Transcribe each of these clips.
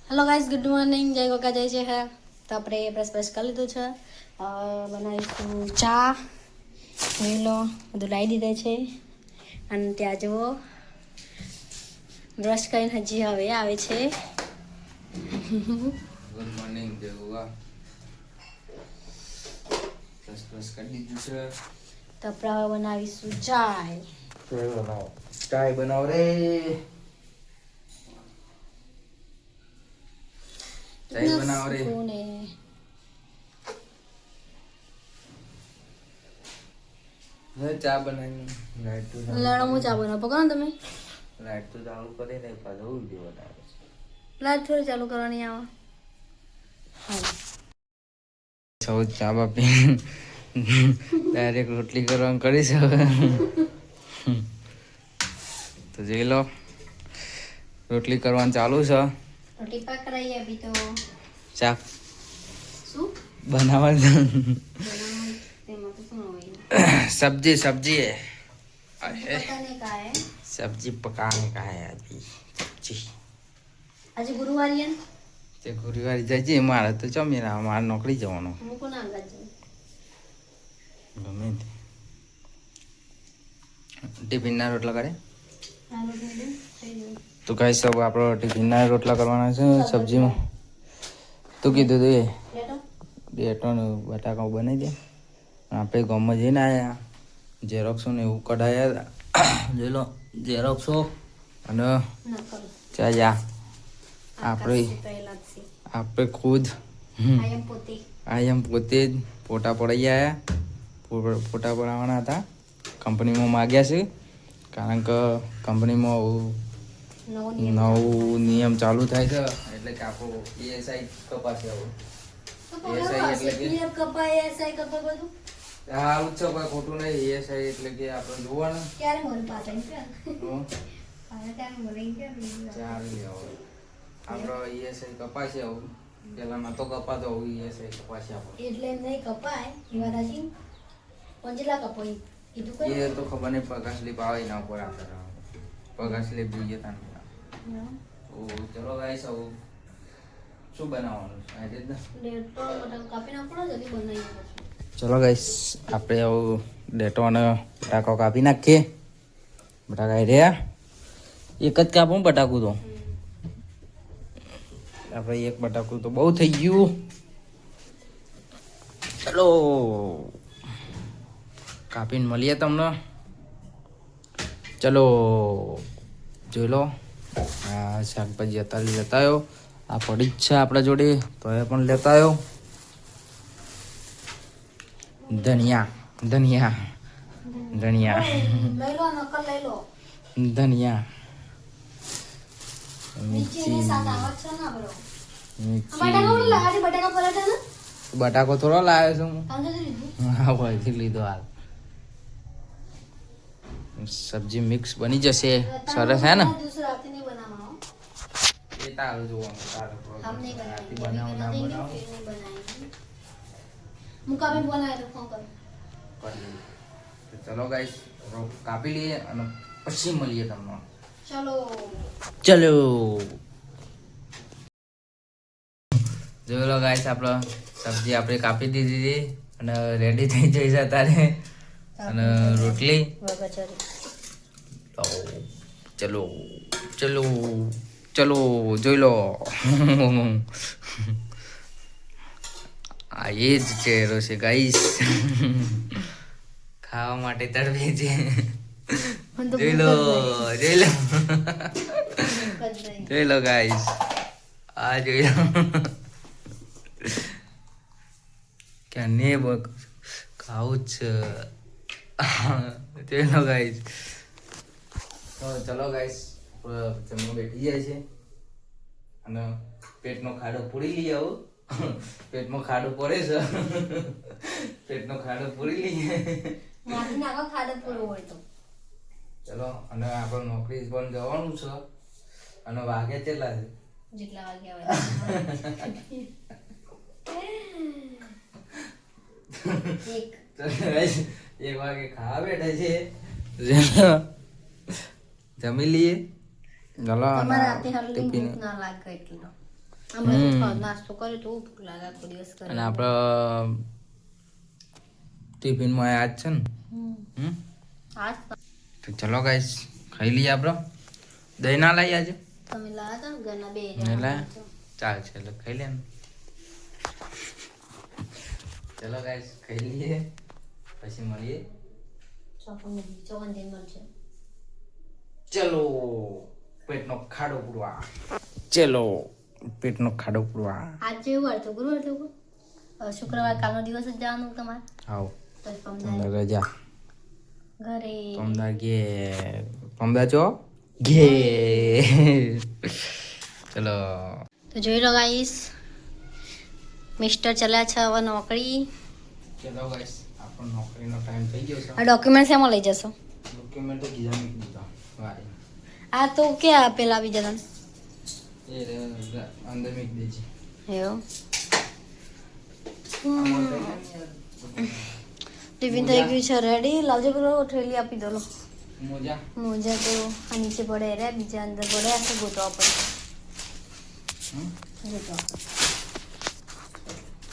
Hello guys, good morning. જય ગોગા જય છે હે. તો આપણે બ્રશ કરી લીધું છે. બનાવીશું ચા. જોઈ લો, બધું લાવી દીધા છે. અને ત્યાં જુઓ, બ્રશ કરીને હજી હવે આવે છે. ગુડ મોર્નિંગ જય ગોગા. બ્રશ કરી દીધું છે. તો આપણે હવે બનાવીશું ચાય. ચાય બનાવ રે. ચાય બનાવ રે. ચા બનાવી લાઈટ તો લડો હું ચા બનાવ પકડો ને તમે. લાઈટ તો ચાલુ કરી નહીં પાછો વિડીયો બનાવે છે. લાઈટ થોડી ચાલુ કરવાની આવે. સૌ ચા બાપી ડાયરેક્ટ રોટલી કરવાનું કરીશ હવે. તો જોઈ લો, રોટલી કરવાનું ચાલુ છે. રોટી પાક રહી અભી તો. શાક શું બનાવવાનું? તેમાં તો શું હોય? सब्जी सब्जी है पता नहीं का है. सब्जी पकाने का है अभी सब्जी. આજે ગુરુવારી હે. તે ગુરુવારે જજે. મારે તો જમીને મારે નોકરી જવાનું. હું કોના અંગાત જઉં? ગમે તે ટિફિનના રોટલા કરે. તો કાંઈ સબ આપણો ટિફિનના રોટલા કરવાના છે. સબ્જીમાં તું કીધું તું એ બેટોને બટાકા બનાવી દે. આપણે ગામમાં જઈને આવ્યા, ઝેરોક્સો ને એવું કઢાયા જોઈ લો. ઝેરોક્સો અને ચાયા આપણે ખુદ આયમ પોતે જ ફોટા પડાવી આવ્યા. ફોટા પડાવવાના હતા. કંપનીમાં માગ્યા છે, કારણ કે કંપનીમાં નવું નિયમ ચાલુ થાય છે. એટલે કે આપણો ESI કપાશે. સારું છે, કોઈ ખોટું નહીં. ESI એટલે કે આપણે જોવાનું આપણો ESI કપાશે. પેલા નતો કપાતો, ESI કપાશે આપણો. એટલે નહીં કપાય એ વાત સાચી. પંજલા કપાય કીધું એ તો ખબર નહીં. પગાર સ્લીપ આવે એના ઉપર આપણે પગાર સ્લીપ જોઈએ તા. ચલો ગાઈસ, હવે શું બનાવવાનું છે? ચલો ગાઈસ, આપણે હવે ડેટો અને બટાકો કાપી નાખીએ. બટાકા રહ્યા એક જ કાપું બટાકું તો. આપણે એક બટાકું તો બહુ થઈ ગયું. ચલો કાપીને મળીએ તમને. ચલો જોઈ લો. આ શાકભાજી અત્યારે લેતા આવ્યો. આ પડી જ છે આપણા જોડે, તો એ પણ લેતા આવ્યો. ધનિયા ધનિયા ધનિયા ધનિયા મિર્ચી. બટાકો થોડો લાવ્યો છું હું. હા ભાઈથી લીધો હાલ. સબ્જી મિક્સ બની જશે. સરસ હે ને? ચલો ગાઈસ, કાપી લઈએ અને પછી મળીએ તમને. ચલો જોઈ લો ગાઈસ, આપણે સબ્જી આપણે કાપી દીધી અને રેડી થઈ જઈ છે તારે. અને રોટલી. ચલો ચલો ચલો જોઈ લો. આ એ જ ચહેરો છે ગાઈસ, ખાવા માટે તરવે છે. જોઈ લો જોઈ લો જોઈ લો ગાઈસ, આ જોઈ લો. ક્યાં ને ખાવું જ છે. જોઈ લો ગાઈસ. તો ચલો ગાઈસ, જમવા બેઠી જાય છે અને પેટનો ખાડો પૂરી લઈએ. આવું પેટમાં ખાડો પડે છે. પેટનો ખાડો પૂરી લઈએ. ચલો, અને આપણે નોકરી પણ જવાનું છે. અને વાગે કેટલા છે? જેટલા વાગે આવે. એક વાગે ખાવા બેઠા છે. જમી લઈએ. ચલો, તમારા હાથે હલ્દી ભૂખ ના લાગે એટલો. અમે નાસ્તો કર્યો તો ભૂખ લાગે આખો દિવસ કરે. અને આપણે ટિફિનમાં આજ છે ને આજ તો ચલો ગાઈસ ખાઈ લઈએ આપણે. દહીં ના લાવી આજે તમે લાયા હતા ને ઘરના બે નહીં લાયા? ચાલશે એટલે ખાઈ લે ને. ચલો ગાઈસ ખાઈ લઈએ પછી મળીએ. ચોકન દે મળશે. ચલો પેટનો ખાડો પૂરવા. ચલો પેટનો ખાડો પૂરવા. આજ જેવું વાર તો ગુરુવાર તો શુક્રવાર કાલનો દિવસ જ જવાનું તમારે. આવો તો પમદાર રજા. ઘરે પમદાર ગે પમદાર ચો ગે. ચલો તો જોઈ લો ગાઈસ મિસ્ટર ચલ્યા છે હવે નોકરી. ચલો ગાઈસ આપણો નોકરીનો ટાઈમ થઈ ગયો છે. આ ડોક્યુમેન્ટ શેમાં લઈ જશો? ડોક્યુમેન્ટ તો બીજા મૂકી દીધા વારે. આ તો ક્યાં પેલા બીજા તને એ અંદર મૂકી દેજે. એવું ટિફિન થઈ ગયું છે રેડી. લાવજો પેલો થેલી આપી દો લો. મોજા મોજા તો આ નીચે પડે રે બીજા અંદર પડે આ તો ગોતવા પડે. ગોતવા પડે.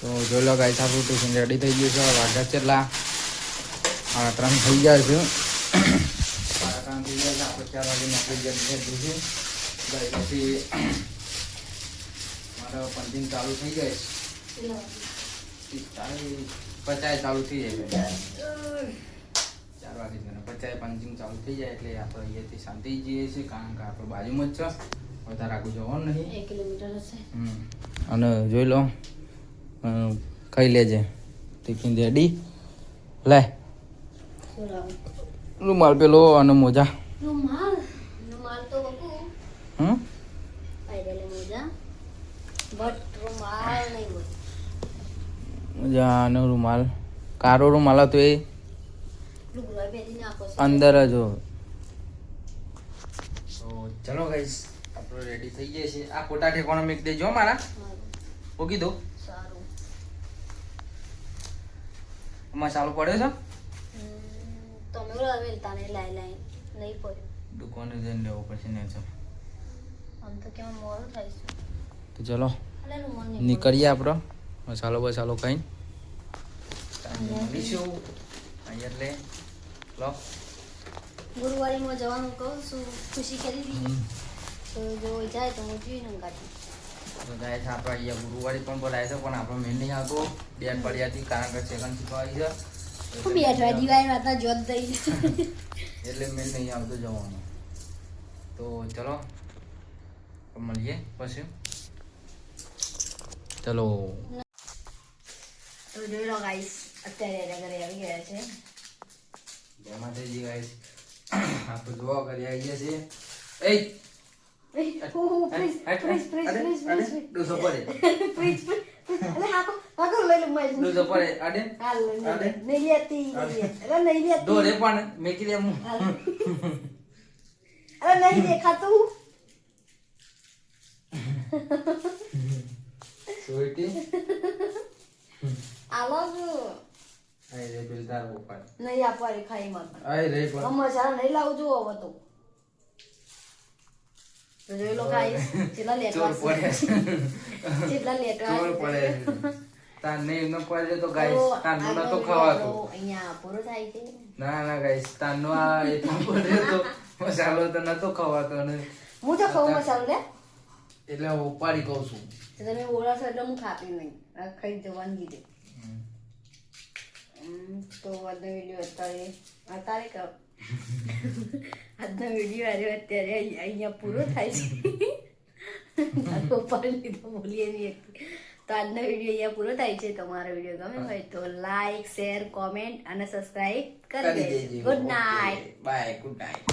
તો જોઈ લો ગાઈસ આપણું ટિફિન રેડી થઈ ગયું છે. વાગ્યા કેટલા? 3 થઈ ગયા છે. 3 થઈ ગયા છે. આપણે 4 વાગે નોકરી જઈએ છીએ. પછી મારા પંચિંગ ચાલુ થઈ જાય છે. 50 ચાલુ થઈ જાય 4 વાગે છે ને 50 પંચિંગ ચાલુ થઈ જાય એટલે આપણે અહીંયાથી શાંતિ જઈએ છીએ કારણ કે આપણે બાજુમાં જ છે. વધારે આગળ જવાનું નહીં. 1 કિલોમીટર હશે. અને જોઈ લો ખાઈ લેજે ટિફિન રેડી. લાય શું લાવું? રૂમાલ પેલો અને મોજા. રૂમાલ તો બકુ પાઈ મોજા બટ રૂમાલ નહીં બોલ. મોજા અને રૂમાલ કારો રૂમાલ હતો એ લુગડા પહેરી નાખો છો. અંદર જ હો. તો ચલો ગાઈસ આપણે રેડી થઈ ગયા છે. આ ફોટા ઠેકાણો મેક દેજો મારા. ઓકી દો સારું. મસાલો પડ્યો છે. તમે ઓલા વેલતા ને લાઈ લાઈ નહીં પડ્યું. દુકાને જઈને લેવો પડશે ને છે. આમ તો કેમ મોડું થાય છે. તો ચલો અલે રૂમાલ નહીં નીકળીએ આપણે મસાલો બસાલો ખાઈને. મળીશું અહીંયા એટલે લો ગુરુવારીમાં જવાનું કહું છું. ખુશી કરી હતી તો જો જાય તો હું જોઈને કાઢી. તો જાય છે આપણે અહીંયા ગુરુવારી પણ બોલાય છે પણ આપણો મેન નહીં આવતો. બે અઠવાડિયાથી કારણ કે સેકન્ડ શીખવાડી છે હું બે અઠવાડિયા દિવાળી વાતના જોત દઈ એટલે મેન નહીં આવતો જવાનું. તો ચલો મળીએ પછી. ચલો તો જોઈ લો ગાઈસ અત્યારે એના ઘરે આવી ગયા છે. જય માતાજી ગાઈસ. આપણે જોવા કરી આવી ગયા છીએ. એ ડૂસો પડે ડૂસો પડે આડે દોરે પણ મેકી દે હું નહીં દેખાતું. સોઈટી આલો છું આઈ રે બિલદાર ઉપર નહીં આપવાની ખાઈ માં આઈ રે પણ મસાલા નહીં લાવજો હવે તો. તો જોઈ લો ગાઈસ કેટલા લેટવા ચોર પડે કેટલા લેટવા ચોર પડે તાર નહીં ન પડે તો ગાઈસ તારનો નતો ખવાતો. અહીંયા પૂરો થાય છે. ના ના ગાઈસ તારનો આ એટલો પડે તો મસાલો તો નતો ખવાતો ને હું તો ખાઉં મસાલો લે એટલે ઉપાડી કહું છું. તો તમે ઓળખો એટલે હું ખાતી નહીં. આ ખાઈ જવાનું કીધું. તો આજનો વિડીયો અત્યારે કહો આજનો વિડીયો આવ્યો અત્યારે અહીંયા પૂરો થાય છે. પપ્પાને લીધો બોલીએ નહીં. તો આજનો વિડીયો અહીંયા પૂરો થાય છે. તમારો વિડીયો ગમે હોય તો લાઈક શેર કોમેન્ટ અને સબસ્ક્રાઇબ કરી દેજો. Good night. Bye good night.